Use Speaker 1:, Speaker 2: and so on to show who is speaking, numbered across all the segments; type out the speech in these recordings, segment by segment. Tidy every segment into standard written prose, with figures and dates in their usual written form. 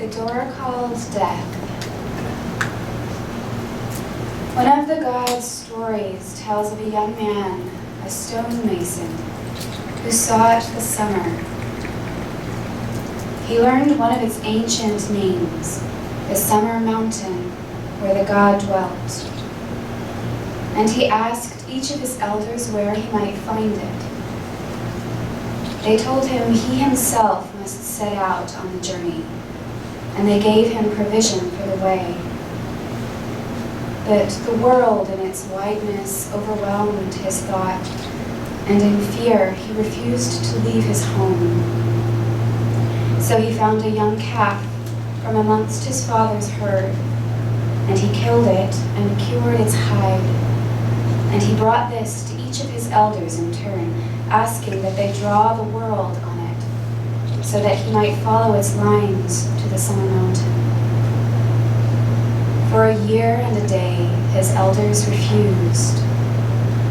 Speaker 1: the door called death. One of the gods' stories tells of a young man, a stonemason, who sought the summer. He learned one of its ancient names, the summer mountain where the god dwelt. And he asked each of his elders where he might find it. They told him he himself must set out on the journey, and they gave him provision for the way. But the world in its wideness overwhelmed his thought, and in fear he refused to leave his home. So he found a young calf from amongst his father's herd, and he killed it and cured its hide. And he brought this to each of his elders in turn, asking that they draw the world on it, so that he might follow its lines to the summer mountain. For a year and a day, his elders refused,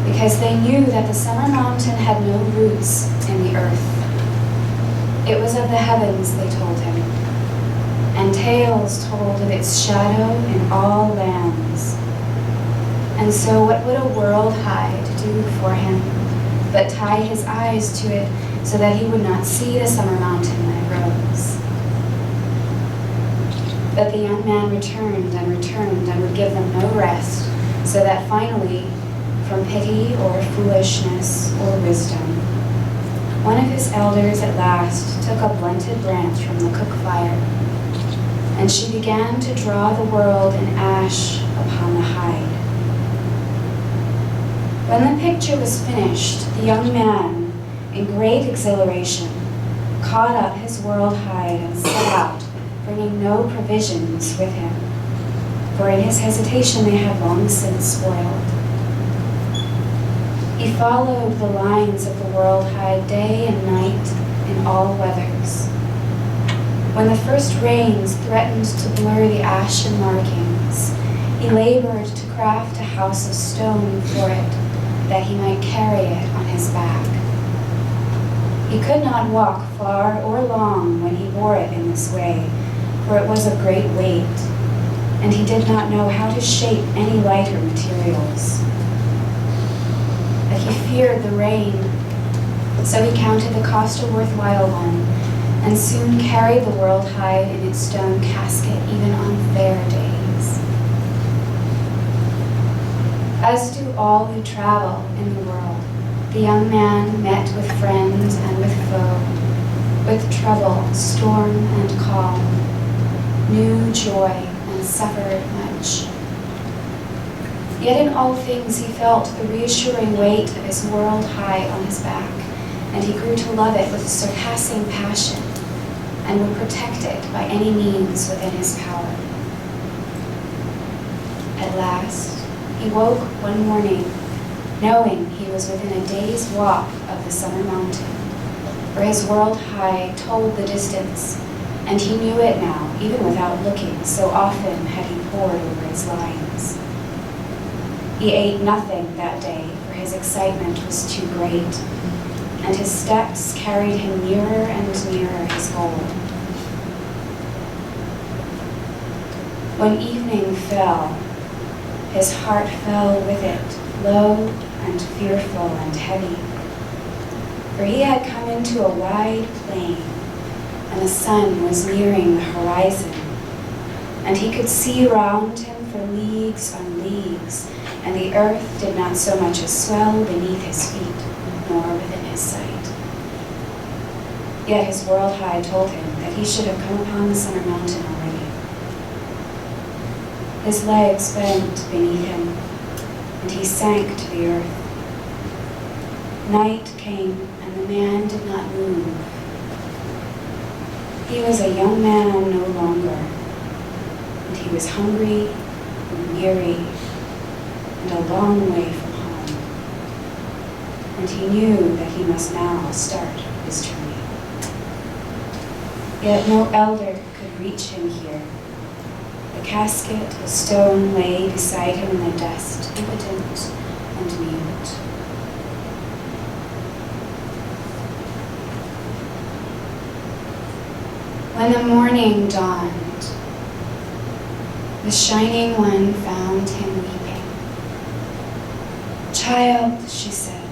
Speaker 1: because they knew that the summer mountain had no roots in the earth. It was of the heavens, they told him, and tales told of its shadow in all lands. And so what would a world hide do for him, but tie his eyes to it so that he would not see the summer mountain when it rose? But the young man returned and would give them no rest, so that finally, from pity or foolishness or wisdom, one of his elders at last took a blunted branch from the cook fire, and she began to draw the world in ash upon the hide. When the picture was finished, the young man, in great exhilaration, caught up his world hide and set out, bringing no provisions with him, for in his hesitation they had long since spoiled. He followed the lines of the world hide day and night in all weathers. When the first rains threatened to blur the ashen markings, he labored to craft a house of stone for it, that he might carry it on his back. He could not walk far or long when he bore it in this way, for it was of great weight, and he did not know how to shape any lighter materials. But he feared the rain, so he counted the cost a worthwhile one, and soon carried the world hide in its stone casket even on fair days. As do all who travel in the world, the young man met with friend and with foe, with trouble, storm, and calm, knew joy and suffered much. Yet in all things he felt the reassuring weight of his world high on his back, and he grew to love it with a surpassing passion, and would protect it by any means within his power. At last, he woke one morning, knowing he was within a day's walk of the summer mountain, for his world high told the distance, and he knew it now, even without looking, so often had he pored over its lines. He ate nothing that day, for his excitement was too great, and his steps carried him nearer and nearer his goal. When evening fell, his heart fell with it, low and fearful and heavy, for he had come into a wide plain, and the sun was nearing the horizon, and he could see round him for leagues on leagues, and the earth did not so much as swell beneath his feet, nor within his sight. Yet his world high told him that he should have come upon the summer mountain already. His legs bent beneath him, and he sank to the earth. Night came, and the man did not move. He was a young man no longer, and he was hungry and weary and a long way from home. And he knew that he must now start his journey. Yet no elder could reach him here. The casket of stone lay beside him in the dust, impotent and mute. When the morning dawned, The Shining One found him weeping. "Child," she said,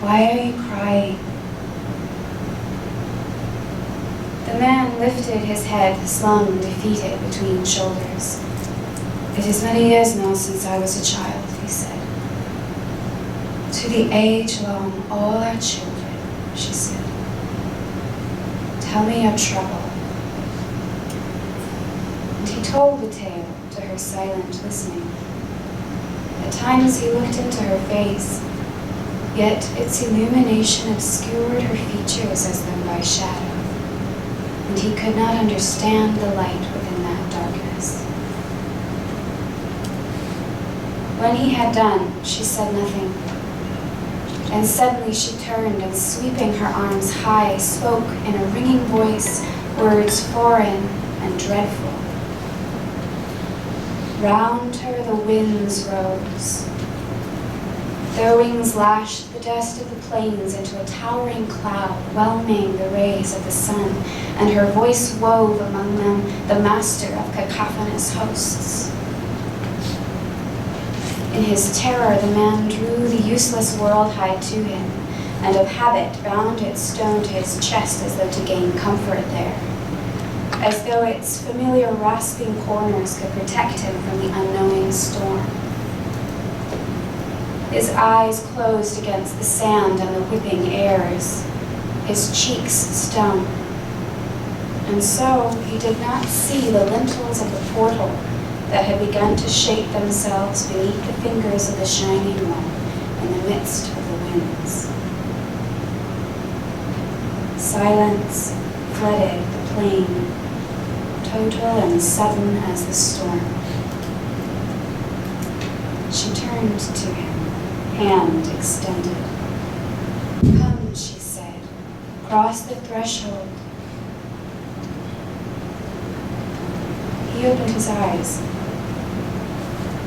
Speaker 1: "why are you crying?" The man lifted his head, slung defeated between shoulders. "It is many years now since I was a child," he said. "To the age long all our children," she said. "Tell me your trouble." And he told the tale to her silent listening. At times he looked into her face, yet its illumination obscured her features as though by shadow, and he could not understand the light within that darkness. When he had done, she said nothing. And suddenly she turned and, sweeping her arms high, spoke in a ringing voice words foreign and dreadful. Round her the winds rose. Their wings lashed the dust of the plains into a towering cloud, whelming the rays of the sun, and her voice wove among them the master of cacophonous hosts. In his terror, the man drew the useless world hide to him, and of habit bound its stone to his chest as though to gain comfort there, as though its familiar rasping corners could protect him from the unknowing storm. His eyes closed against the sand and the whipping airs. His cheeks stung. And so he did not see the lintels of the portal that had begun to shape themselves beneath the fingers of the Shining One in the midst of the winds. Silence flooded the plain, total and sudden as the storm. She turned to him, hand extended. "Come," she said, "cross the threshold." He opened his eyes.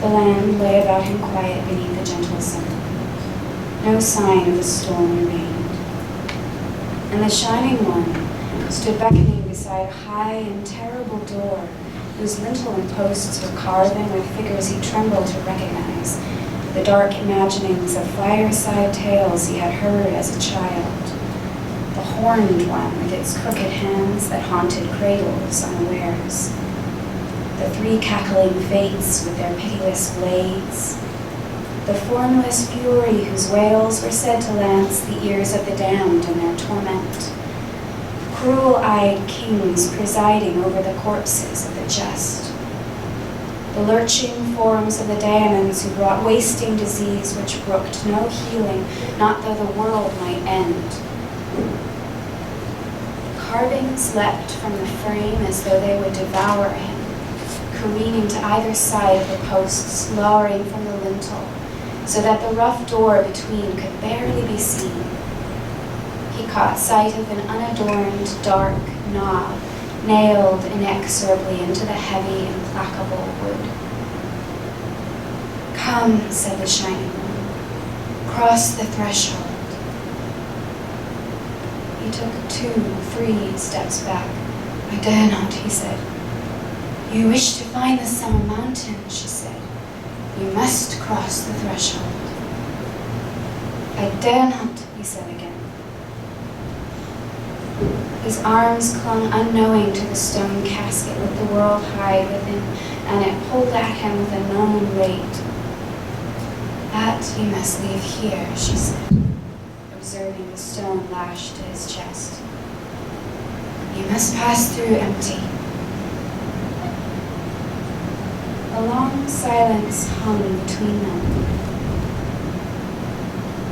Speaker 1: The land lay about him quiet beneath the gentle sun. No sign of the storm remained. And the Shining One stood beckoning beside a high and terrible door, whose lintel and posts were carven with figures he trembled to recognize, the dark imaginings of fireside tales he had heard as a child. The horned one with its crooked hands that haunted cradles unawares. The three cackling fates with their pitiless blades. The formless fury whose wails were said to lance the ears of the damned in their torment. Cruel-eyed kings presiding over the corpses of the just. The lurching forms of the demons who brought wasting disease which brooked no healing, not though the world might end. Carvings leapt from the frame as though they would devour him, careening to either side of the posts, lowering from the lintel, so that the rough door between could barely be seen. He caught sight of an unadorned, dark knob, nailed inexorably into the heavy, implacable wood. "Come," said the Shining One, "cross the threshold." He took 2, 3 steps back. "I dare not," he said. "You wish to find the summer mountain," she said. "You must cross the threshold." "I dare not," he said again. His arms clung unknowing to the stone casket with the world hide within, and it pulled at him with a known weight. "That you must leave here," she said, observing the stone lashed to his chest. "You must pass through empty." A long silence hung between them.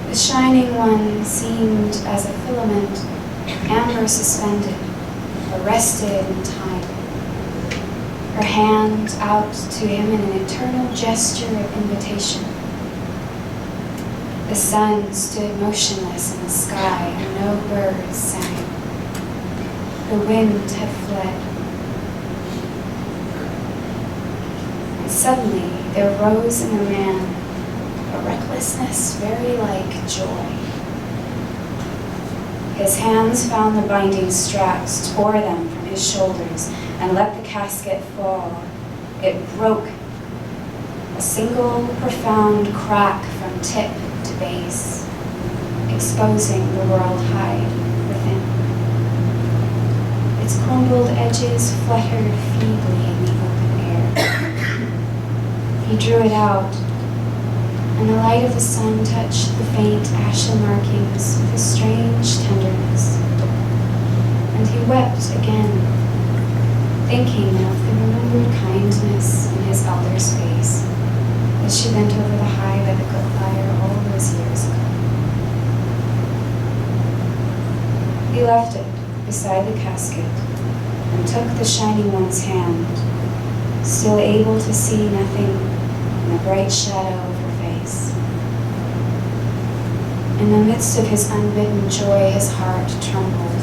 Speaker 1: The Shining One seemed as a filament, amber suspended, arrested in time. Her hand out to him in an eternal gesture of invitation. The sun stood motionless in the sky, and no birds sang. The wind had fled. And suddenly there rose in the man a recklessness very like joy. His hands found the binding straps, tore them from his shoulders, and let the casket fall. It broke a single profound crack from tip to base, exposing the world hide within. Its crumbled edges fluttered feebly in the open air. He drew it out, and the light of the sun touched the faint ashen markings with a strange tenderness. And he wept again, thinking of the remembered kindness in his elder's face as she bent over the high by the cook fire all those years ago. He left it beside the casket and took the shining one's hand, still able to see nothing in the bright shadow of her face. In the midst of his unbidden joy, his heart trembled.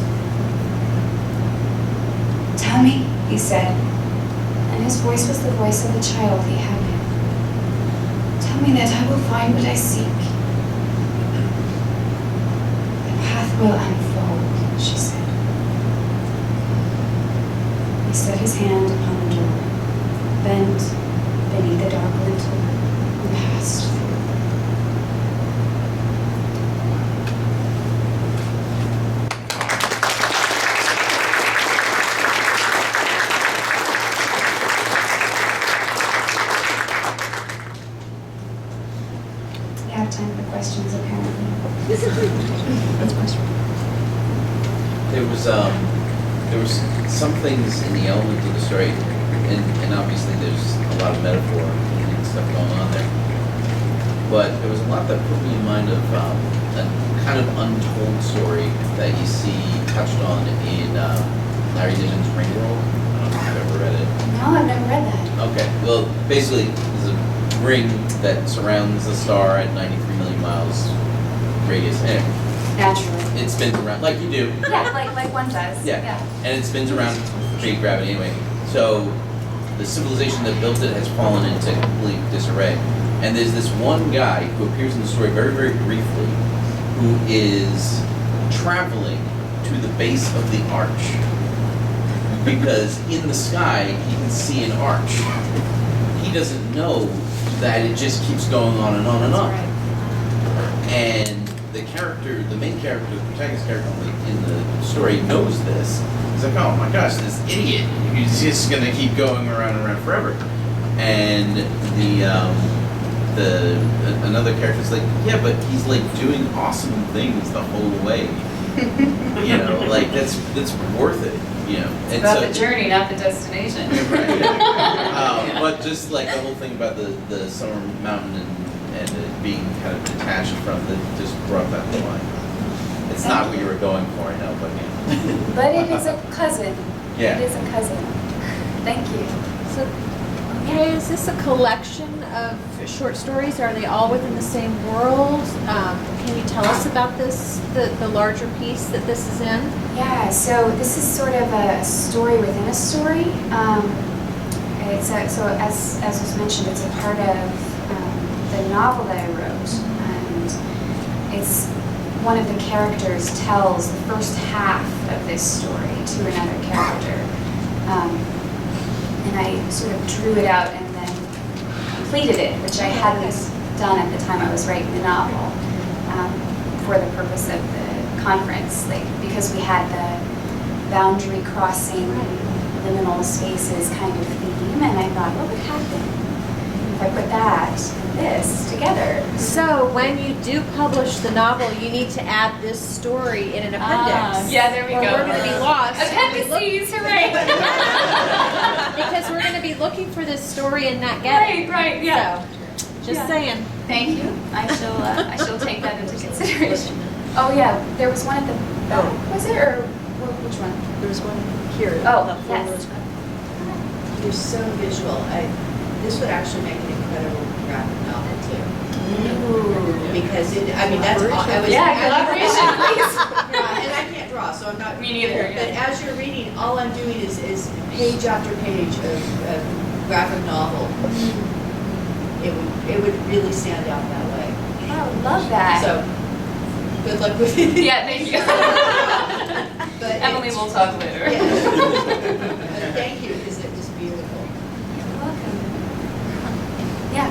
Speaker 1: "Tell me," he said, and his voice was the voice of the child he had been. "Tell me that I will find what I seek. The path will unfold," she said. He set his hand upon the door, bent beneath the dark lintel, and passed through. Time for questions, apparently.
Speaker 2: That's a question. There was some things in the element of the story, and obviously there's a lot of metaphor and stuff going on there. But there was a lot that put me in mind of a kind of untold story that you see touched on in Larry Niven's Ringworld. I don't know if you've ever read it.
Speaker 1: No, I've never read that.
Speaker 2: Okay, well, basically, there's a ring that surrounds the star at 93 million miles radius. Anyway,
Speaker 1: Naturally.
Speaker 2: it spins around like you do.
Speaker 1: Yeah, like one does.
Speaker 2: Yeah. And it spins around big gravity anyway. So the civilization that built it has fallen into complete disarray. And there's this one guy who appears in the story very, very briefly, who is traveling to the base of the arch. Because in the sky, he can see an arch. He doesn't know that it just keeps going on and on and on.
Speaker 1: Right.
Speaker 2: And the main character, the protagonist character in the story knows this. He's like, oh my gosh, this idiot, he's just gonna keep going around and around forever. And another character's like, yeah, but he's like doing awesome things the whole way. You know, like that's worth it. You know,
Speaker 3: it's about the journey, not the destination.
Speaker 2: Right. But just like the whole thing about the summer mountain and it being kind of detached from just brought that to mind. It's not what you were going for, I know, but yeah.
Speaker 1: But it is a cousin.
Speaker 2: Yeah.
Speaker 1: It is a cousin. Thank you.
Speaker 4: So, okay, is this a collection of short stories? Are they all within the same world? Can you tell us about this, the larger piece that this is in?
Speaker 1: Yeah, so this is sort of a story within a story. So as was mentioned, it's a part of the novel that I wrote, and it's one of the characters tells the first half of this story to another character, and I sort of drew it out and then completed it, which I hadn't done at the time I was writing the novel, for the purpose of the conference, because we had the boundary crossing, liminal spaces kind of theme, and I thought, what would happen if I put that and this together?
Speaker 4: So when you do publish the novel, you need to add this story in an appendix.
Speaker 3: Yeah, there we go.
Speaker 4: We're going to be lost.
Speaker 3: Appendices, hooray!
Speaker 4: Because we're going to be looking for this story and not get it.
Speaker 3: Right, yeah.
Speaker 4: So, just saying.
Speaker 3: Thank you. I shall take that into consideration.
Speaker 1: Oh yeah, there was one at the back, was it, or which one?
Speaker 5: There was one here.
Speaker 1: Oh,
Speaker 5: up for
Speaker 1: yes.
Speaker 5: Rosemary. You're so visual. This would actually make an incredible graphic novel too.
Speaker 1: Ooh.
Speaker 5: Because that's all.
Speaker 3: Collaboration, please.
Speaker 5: And I can't draw, so I'm not.
Speaker 3: Me neither.
Speaker 5: But as you're reading, all I'm doing is page after page of graphic novel. It would really stand out that way.
Speaker 1: Oh, love that.
Speaker 5: So, good luck with it.
Speaker 3: Yeah, thank you.
Speaker 5: But
Speaker 3: Emily will talk later.
Speaker 5: Yeah. But thank you, because it was beautiful.
Speaker 1: You're welcome. Yeah.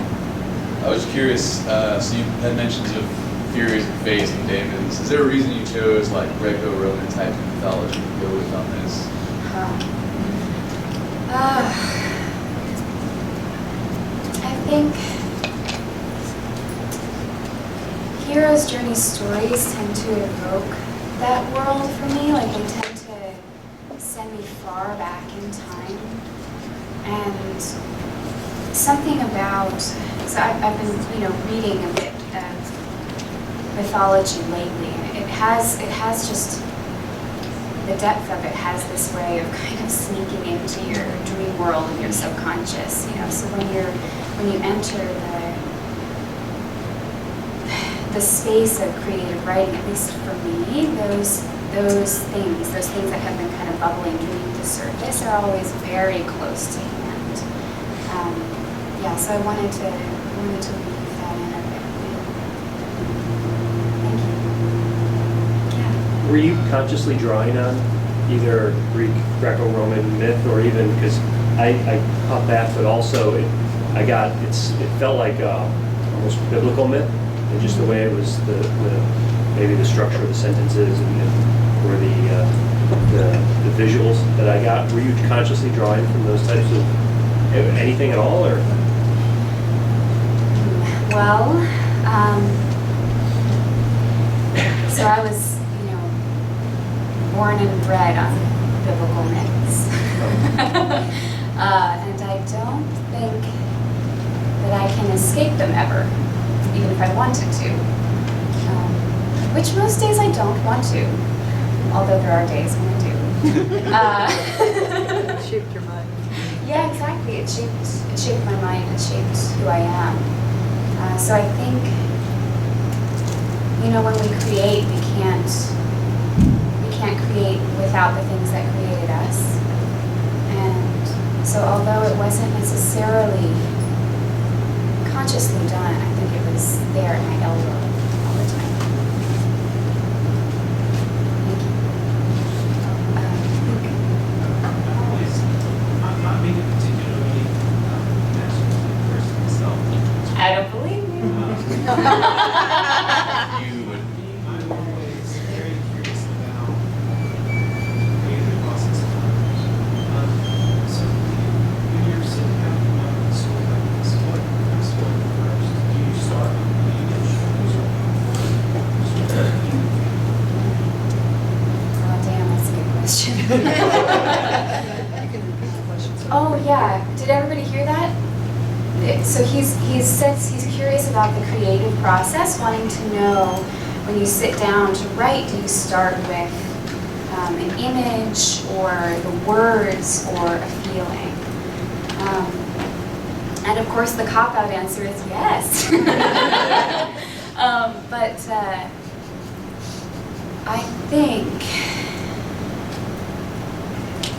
Speaker 6: I was curious, so you had mentions of theories of faith and David's. Is there a reason you chose like Greco-Roman type mythology to go with on this?
Speaker 1: I think hero's journey stories tend to evoke that world for me. Like they tend to send me far back in time. And something about, so I've been, reading a bit of mythology lately, and it has just, the depth of it has this way of kind of sneaking into your dream world and your subconscious, so when you enter the space of creative writing, at least for me, those things that have been kind of bubbling beneath the surface are always very close to hand. So I wanted to weave that in a bit. Thank you. Yeah.
Speaker 7: Were you consciously drawing on either Greek, Greco-Roman myth, or even, because I caught that, but also it felt like almost biblical myth, and just the way it was, maybe the structure of the sentences or the visuals that I got. Were you consciously drawing from those types of anything at all, or?
Speaker 1: Well, so I was, born and bred on biblical myths. And I don't think that I can escape them ever, even if I wanted to. Which most days I don't want to, although there are days when I do.
Speaker 8: It shaped your mind.
Speaker 1: Yeah, exactly. It shaped my mind. It shaped who I am. So I think, when we create, we can't create without the things that created us. And so although it wasn't necessarily consciously done, I think it was there at my elbow all the time. Thank you.
Speaker 9: I'm not being particularly national person myself.
Speaker 1: I don't believe you.
Speaker 2: You would.
Speaker 9: I'm always very curious about creative process of others. So when you're sitting down in a story like this, what first? Do you start with the
Speaker 1: Oh, damn, that's a good question.
Speaker 8: You can repeat the question.
Speaker 1: Oh, yeah. Did everybody hear that? So he's curious about the creative process, wanting to know when you sit down to write, do you start with an image or the words or a feeling? And of course the cop-out answer is yes. But I think,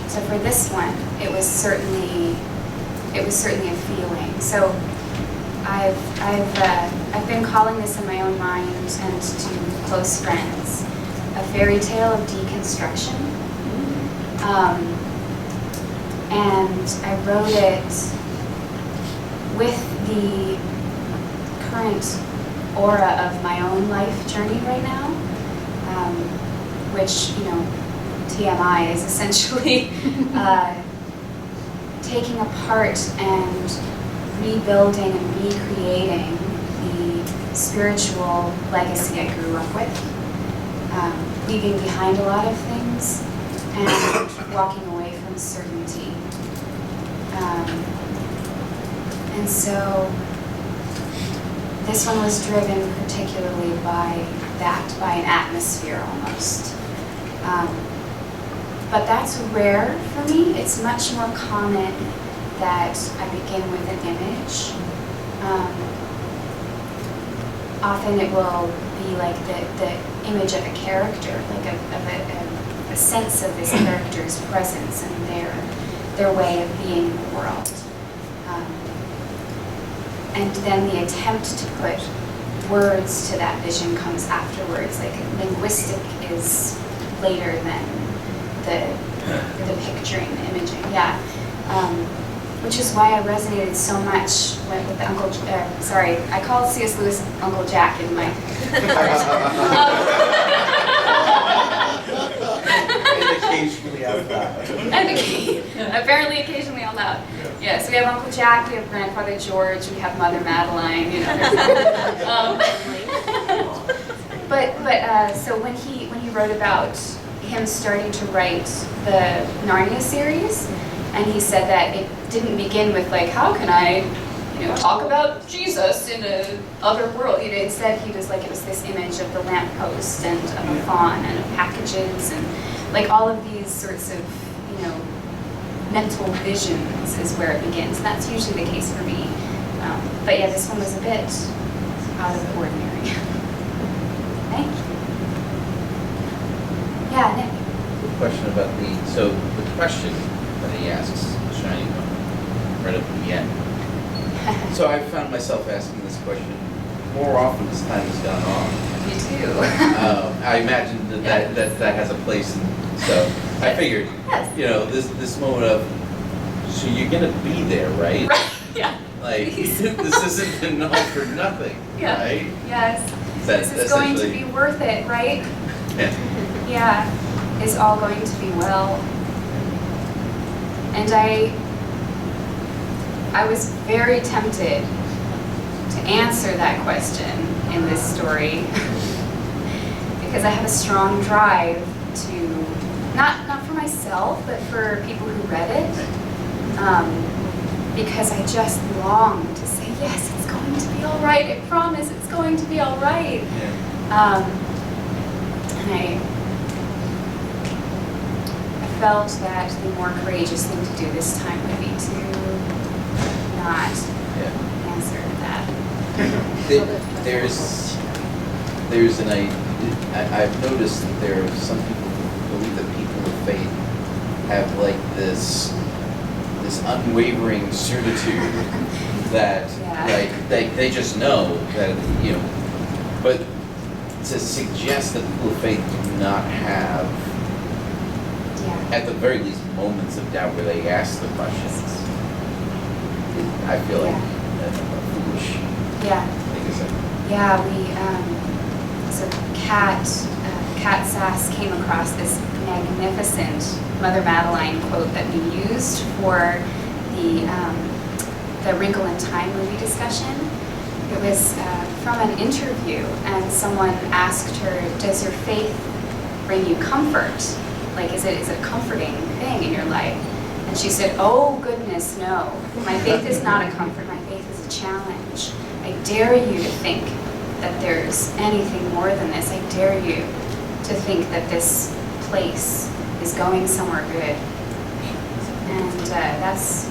Speaker 1: so for this one, it was certainly a feeling. So I've been calling this in my own mind and to close friends a fairy tale of deconstruction. And I wrote it with the current aura of my own life journey right now, which, TMI is essentially taking apart and rebuilding and recreating the spiritual legacy I grew up with, leaving behind a lot of things and walking away from certainty. And so this one was driven particularly by that, by an atmosphere almost. But that's rare for me. It's much more common that I begin with an image. Often it will be like the image of a character, like a sense of this character's presence and their way of being in the world. And then the attempt to put words to that vision comes afterwards. Like linguistic is later than the picturing, the imaging. Yeah. which is why I resonated so much with the I call C.S. Lewis Uncle Jack in my
Speaker 2: And occasionally out loud.
Speaker 1: apparently occasionally out loud. Yeah, so we have Uncle Jack, we have Grandfather George, we have Mother Madeline, you know. So when he wrote about him starting to write the Narnia series, and he said that it didn't begin with like, how can I, talk about Jesus in a other world? Instead he was like, it was this image of the lamppost and of a fawn and of packages and like all of these sorts of, mental visions is where it begins. And that's usually the case for me. But yeah, this one was a bit out of the ordinary. Thank you. Yeah, Nick.
Speaker 2: Quick question about the question that he asks, shiny one, right up at the end. So I've found myself asking this question more often as time has gone on.
Speaker 1: Me too.
Speaker 2: I imagine that has a place, so I figured,
Speaker 1: Yes.
Speaker 2: this moment of, so you're gonna be there, right?
Speaker 1: Right. Yeah.
Speaker 2: Like, this isn't an all for nothing,
Speaker 1: Yeah.
Speaker 2: right?
Speaker 1: Yes.
Speaker 2: That's
Speaker 1: This is going to
Speaker 2: essentially-
Speaker 1: be worth it, right?
Speaker 2: Yeah.
Speaker 1: Yeah. It's all going to be well. And I was very tempted to answer that question in this story because I have a strong drive to, not for myself, but for people who read it, because I just long to say, yes, it's going to be all right. I promise it's going to be all right.
Speaker 2: Yeah.
Speaker 1: And I felt that the more courageous thing to do this time would be to not
Speaker 2: Yeah.
Speaker 1: answer that.
Speaker 2: There's I've noticed that there are some people who believe that people of faith have like this unwavering certitude that
Speaker 1: Yeah.
Speaker 2: they just know that, but to suggest that people of faith do not have,
Speaker 1: Yeah.
Speaker 2: at the very least, moments of doubt where they ask the questions, I feel like that's a foolish
Speaker 1: Yeah.
Speaker 2: thing to say.
Speaker 1: Yeah, so Kat Sass came across this magnificent Mother Madeline quote that we used for the Wrinkle in Time movie discussion. It was from an interview, and someone asked her, does your faith bring you comfort? Like, is it a comforting thing in your life? And she said, oh goodness, no. My faith is not a comfort, my faith is a challenge. I dare you to think that there's anything more than this. I dare you to think that this place is going somewhere good. And that's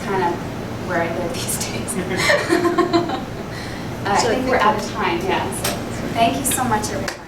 Speaker 1: kind of where I live these days. I think we're out of time, yeah. So thank you so much, everyone.